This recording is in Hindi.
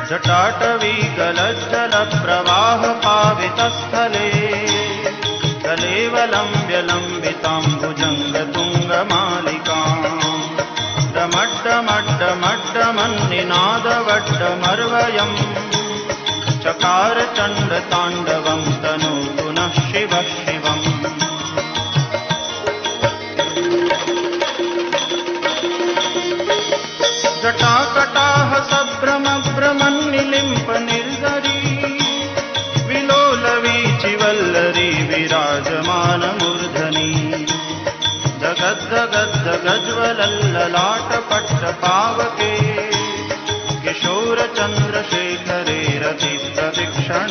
जटाटवी गलज्जलप्रवाह पावितस्थले कलेवलम्ब्य लम्बिताम्बुजङ्गतुङ्गमालिकाम् डमड्डमड्डमड्डमन्निनादवड्डमर्वयम् चकार चण्डताण्डवं तनोतु नः शिवः शिवम्। जटाकटाह सभ्रमभ्रमन्निलिम्प निर्गरी विलोलवीचिवल्लरी विराजमानमूर्धनि जगद्दगद्दगज्ज्वलल्ललाटपट्टपावके किशोरचन्द्रशेखरे रतिप्रवीक्षण